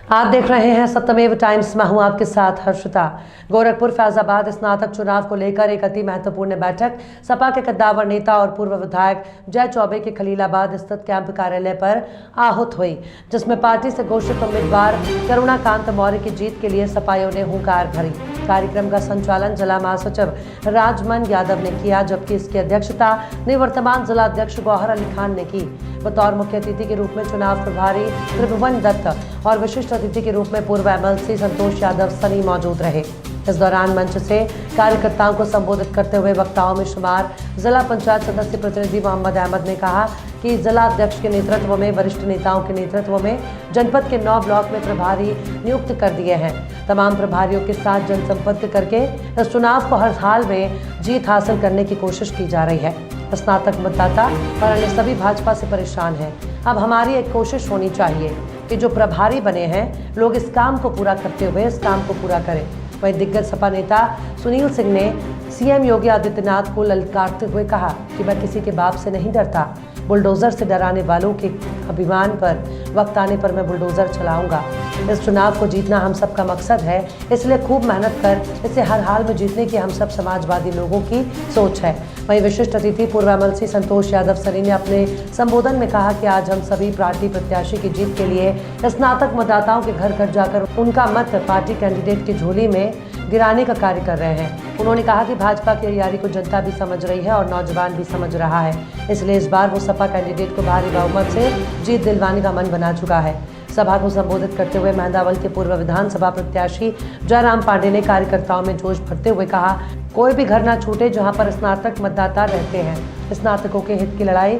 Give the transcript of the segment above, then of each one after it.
आप देख रहे हैं सत्यमेव टाइम्स। मैं हूं आपके साथ हर्षिता। गोरखपुर फैजाबाद स्नातक चुनाव को लेकर एक अति महत्वपूर्ण बैठक सपा के कद्दावर नेता और पूर्व विधायक जय चौबे के खलीलाबाद स्थित कैंप कार्यालय पर आहूत हुई, जिसमें पार्टी से घोषित उम्मीदवार करुणाकांत मौर्य की जीत के लिए सपाइयों ने हुंकार भरी। कार्यक्रम का संचालन जिला महासचिव राजमन यादव ने किया, जबकि इसकी अध्यक्षता निवर्तमान जिला अध्यक्ष गौहर अली खान ने की। बतौर मुख्य अतिथि के रूप में चुनाव प्रभारी त्रिभुवन दत्त और विशिष्ट अतिथि के रूप में पूर्व एमएलसी संतोष यादव सनी मौजूद रहे। इस दौरान मंच से कार्यकर्ताओं को संबोधित करते हुए वक्ताओं में शुमार जिला पंचायत सदस्य प्रतिनिधि मोहम्मद अहमद ने कहा कि जिला अध्यक्ष के नेतृत्व में, वरिष्ठ नेताओं के नेतृत्व में जनपद के 9 ब्लॉक में प्रभारी नियुक्त कर दिए हैं। तमाम प्रभारियों के साथ जनसंपर्क करके इस चुनाव को हर हाल में जीत हासिल करने की कोशिश की जा रही है। स्नातक मतदाता और अन्य सभी भाजपा से परेशान हैं। अब हमारी एक कोशिश होनी चाहिए कि जो प्रभारी बने हैं लोग इस काम को पूरा करते हुए इस काम को पूरा करें। वहीं दिग्गज सपा नेता सुनील सिंह ने सीएम योगी आदित्यनाथ को ललकारते हुए कहा कि मैं किसी के बाप से नहीं डरता, बुलडोजर से डराने वालों के अभिमान पर वक्त आने पर मैं बुलडोजर चलाऊंगा। इस चुनाव को जीतना हम सबका मकसद है, इसलिए खूब मेहनत कर इसे हर हाल में जीतने की हम सब समाजवादी लोगों की सोच है। वहीं विशिष्ट अतिथि पूर्व एमएलसी संतोष यादव सनी ने अपने संबोधन में कहा कि आज हम सभी पार्टी प्रत्याशी की जीत के लिए स्नातक मतदाताओं के घर घर जाकर उनका मत पार्टी कैंडिडेट की झोली में गिराने का कार्य कर रहे हैं। उन्होंने कहा कि भाजपा की तैयारी को जनता भी समझ रही है और नौजवान भी समझ रहा है, इसलिए इस बार वो सपा कैंडिडेट को भारी बहुमत से जीत दिलवाने का मन बना चुका है। सभा को संबोधित करते हुए महिंद्रावल के पूर्व विधानसभा प्रत्याशी जयराम पांडे ने कार्यकर्ताओं में जोश भरते हुए कहा, कोई भी घर न छूटे जहां पर स्नातक मतदाता रहते हैं। स्नातकों के हित की लड़ाई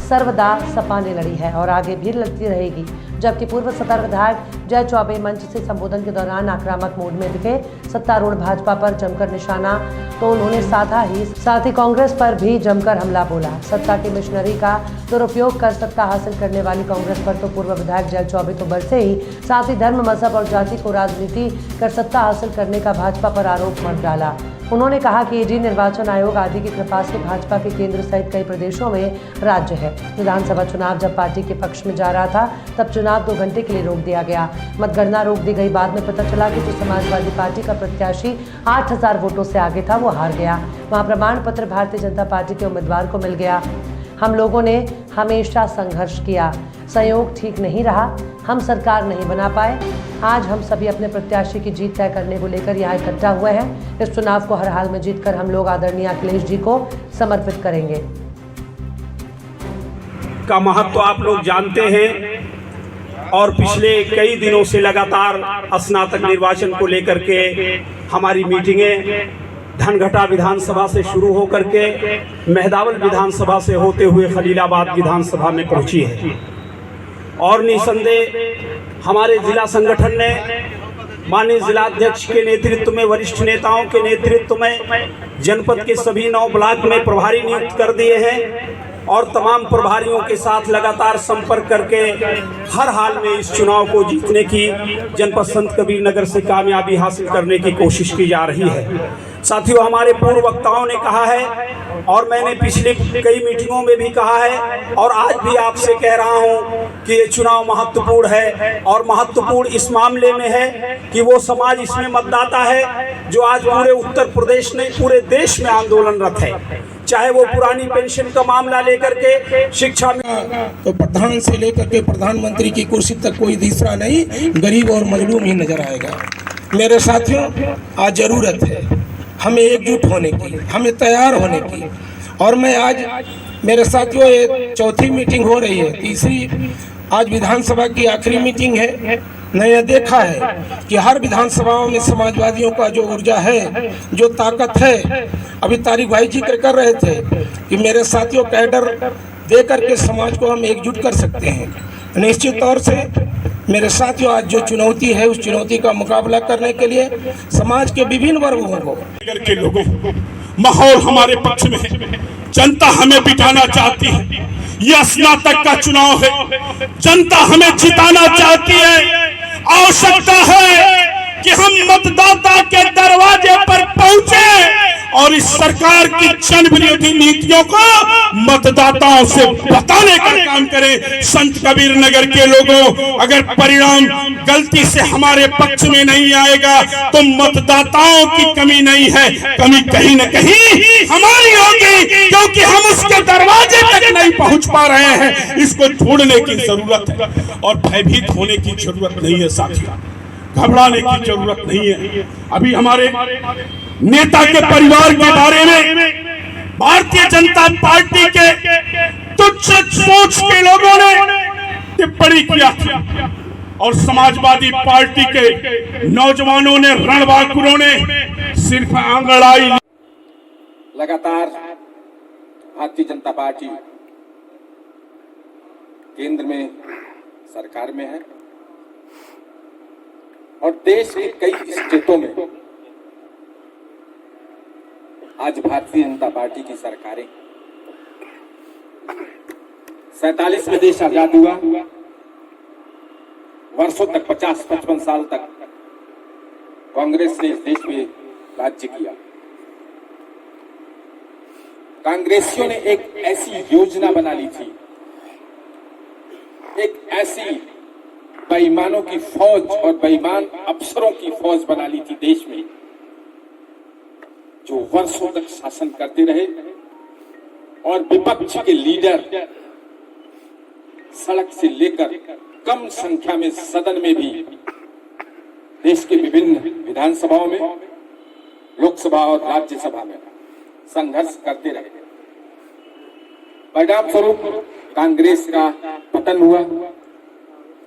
सर्वदा सपा ने लड़ी है और आगे भी लड़ती रहेगी। जबकि पूर्व सदर विधायक जय चौबे मंच से संबोधन के दौरान आक्रामक मूड में दिखे। सत्तारूढ़ भाजपा पर जमकर निशाना तो उन्होंने साथ ही कांग्रेस पर भी जमकर हमला बोला। सत्ता की मिशनरी का दुरुपयोग कर सत्ता हासिल करने वाली कांग्रेस पर तो पूर्व विधायक जय चौबे तो बरसे ही, साथ ही धर्म, मजहब और जाति को राजनीति कर सत्ता हासिल करने का भाजपा पर आरोप मत डाला। उन्होंने कहा कि ईडी, निर्वाचन आयोग आदि की कृपा से भाजपा के केंद्र सहित कई प्रदेशों में राज्य है। विधानसभा चुनाव जब पार्टी के पक्ष में जा रहा था तब चुनाव 2 घंटे के लिए रोक दिया गया। मतगणना रोक दी गई। बाद में पता चला कि जो समाजवादी पार्टी का प्रत्याशी 8000 वोटों से आगे था वो हार गया। वहाँ प्रमाण पत्र भारतीय जनता पार्टी के उम्मीदवार को मिल गया। हम लोगों ने हमेशा संघर्ष किया, संयोग ठीक नहीं रहा, हम सरकार नहीं बना पाए। आज हम सभी अपने प्रत्याशी की जीत तय करने को लेकर यहाँ इकट्ठा हुए हैं। इस चुनाव को हर हाल में जीतकर हम लोग आदरणीय अखिलेश जी को समर्पित करेंगे। का महत्व आप लोग जानते हैं और पिछले कई दिनों से लगातार स्नातक निर्वाचन को लेकर के हमारी मीटिंगें धनघटा विधानसभा से शुरू होकर के महिंद्रावल विधानसभा से होते हुए खलीलाबाद विधानसभा में पहुंची है। और निसंदेह हमारे जिला संगठन ने माननीय जिलाध्यक्ष के नेतृत्व में, वरिष्ठ नेताओं के नेतृत्व में जनपद के सभी 9 ब्लॉक में प्रभारी नियुक्त कर दिए हैं और तमाम प्रभारियों के साथ लगातार संपर्क करके हर हाल में इस चुनाव को जीतने की जनपद संत कबीर नगर से कामयाबी हासिल करने की कोशिश की जा रही है। साथियों, हमारे पूर्व वक्ताओं ने कहा है और मैंने पिछली कई मीटिंगों में भी कहा है और आज भी आपसे कह रहा हूं कि ये चुनाव महत्वपूर्ण है और महत्वपूर्ण इस मामले में है कि वो समाज इसमें मतदाता है जो आज पूरे उत्तर प्रदेश नहीं पूरे देश में आंदोलनरत है। चाहे वो पुरानी पेंशन का मामला लेकर के, शिक्षा में, तो प्रधान से लेकर के प्रधानमंत्री की कुर्सी तक कोई तीसरा नहीं, गरीब और मजलूम ही नजर आएगा। मेरे साथियों, आज जरूरत है हमें एकजुट होने की, हमें तैयार होने की। और मैं आज मेरे साथियों ये 4थी मीटिंग हो रही है, तीसरी आज विधानसभा की आखिरी मीटिंग है। मैंने देखा है कि हर विधानसभाओं में समाजवादियों का जो ऊर्जा है, जो ताकत है, अभी तारिक भाई जिक्र कर रहे थे कि मेरे साथियों कैडर दे करके समाज को हम एकजुट कर सकते हैं। निश्चित तौर से मेरे साथियों, आज जो चुनौती है उस चुनौती का मुकाबला करने के लिए समाज के विभिन्न वर्गों को के लोगों माहौल हमारे पक्ष में है। जनता हमें बिठाना चाहती है। यह स्नातक का चुनाव है, जनता हमें जिताना चाहती है। आवश्यकता है कि हम मतदाता के दरवाजे पर पहुंचे और इस सरकार की जन विरोधी नीतियों को मतदाताओं से बताने का काम करें। संत कबीर नगर के लोगों, अगर परिणाम गलती से हमारे पक्ष में नहीं आएगा तो मतदाताओं की कमी नहीं है, कमी कहीं न कहीं हमारी होगी, क्योंकि हम उसके दरवाजे तक नहीं पहुंच पा रहे हैं। इसको छोड़ने की जरूरत है और भयभीत होने की जरूरत नहीं है साथियों, घबराने की जरूरत नहीं है। अभी हमारे नेता के परिवार के बारे में भारतीय जनता पार्टी के तुच्छ सोच के लोगों ने टिप्पणी किया था और समाजवादी पार्टी के नौजवानों ने, रणबांकुरों ने सिर्फ आंगड़ाई। लगातार भारतीय जनता पार्टी केंद्र में सरकार में है और देश के कई स्टेटों में आज भारतीय जनता पार्टी की सरकारें। 47 में देश आजाद हुआ, वर्षों तक 50-55 साल तक कांग्रेस ने इस देश में राज्य किया। कांग्रेसियों ने एक ऐसी योजना बना ली थी, एक ऐसी बेईमानों की फौज और बेईमान अफसरों की फौज बना ली थी देश में, जो वर्षों तक शासन करते रहे और विपक्ष के लीडर सड़क से लेकर कम संख्या में सदन में भी, देश के विभिन्न विधानसभाओं में, लोकसभा और राज्यसभा में संघर्ष करते रहे। परिणाम स्वरूप कांग्रेस का पतन हुआ,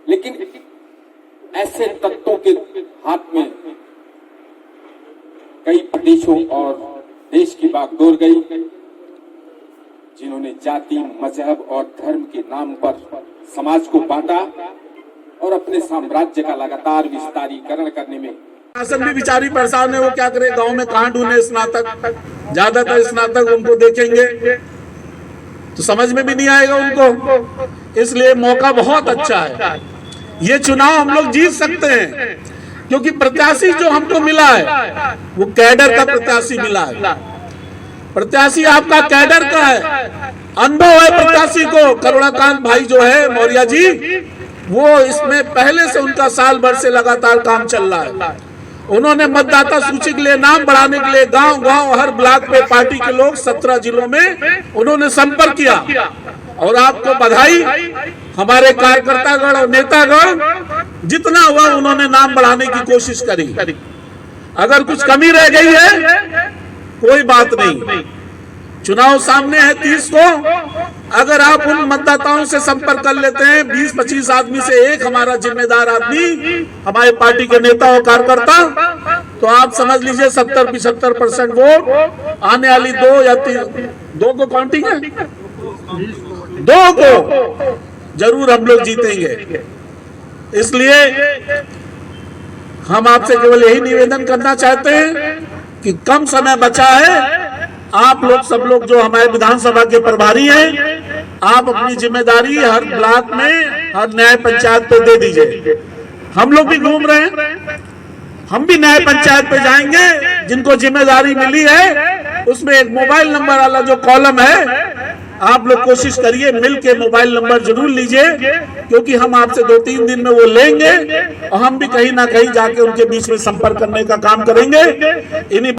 लेकिन ऐसे तत्वों के हाथ में कई प्रदेशों और देश की बागडोर गई, जिन्होंने जाति, मजहब और धर्म के नाम पर समाज को बांटा और अपने साम्राज्य का लगातार विस्तारीकरण करने में। शासन भी बेचारी परेशान है, वो क्या करे, गांव में कहां ढूंढे स्नातक, ज्यादातर स्नातक उनको देखेंगे तो समझ में भी नहीं आएगा उनको। इसलिए मौका बहुत अच्छा है, ये चुनाव हम लोग जीत सकते हैं, क्योंकि प्रत्याशी जो हमको मिला है वो कैडर का प्रत्याशी मिला है। प्रत्याशी आपका कैडर का है, अनुभव है प्रत्याशी को। करुणाकांत भाई जो है मौर्य जी, वो इसमें पहले से उनका साल भर से लगातार काम चल रहा है। उन्होंने मतदाता सूची के लिए, नाम बढ़ाने के लिए गांव-गांव, हर ब्लॉक पे पार्टी के लोग 17 जिलों में उन्होंने संपर्क किया। और आपको बधाई, हमारे कार्यकर्तागण और नेतागण जितना हुआ उन्होंने नाम बढ़ाने की कोशिश करी। अगर कुछ कमी रह गई है कोई बात नहीं, चुनाव सामने है 30 को। अगर आप उन मतदाताओं से संपर्क कर लेते हैं, 20-25 आदमी से एक हमारा जिम्मेदार आदमी, हमारे पार्टी के नेता और कार्यकर्ता, तो आप समझ लीजिए 70-75% वोट आने वाली 2 या 2 को काउंटिंग है, 2 को जरूर हम लोग जीतेंगे। इसलिए हम आपसे केवल यही निवेदन करना चाहते हैं कि कम समय बचा है, आप लोग सब लोग जो हमारे विधानसभा के प्रभारी हैं, आप अपनी जिम्मेदारी हर ब्लॉक में, हर न्याय पंचायत पे दे दीजिए। हम लोग भी घूम रहे हैं, हम भी न्याय पंचायत पे जाएंगे, जिनको जिम्मेदारी मिली है उसमें एक मोबाइल नंबर वाला जो कॉलम है, आप लोग कोशिश करिए मिल के मोबाइल नंबर जरूर लीजिए, क्योंकि हम आपसे 2-3 दिन में वो लेंगे और हम भी कहीं ना कहीं जाके उनके बीच में संपर्क करने का काम करेंगे। इन्हीं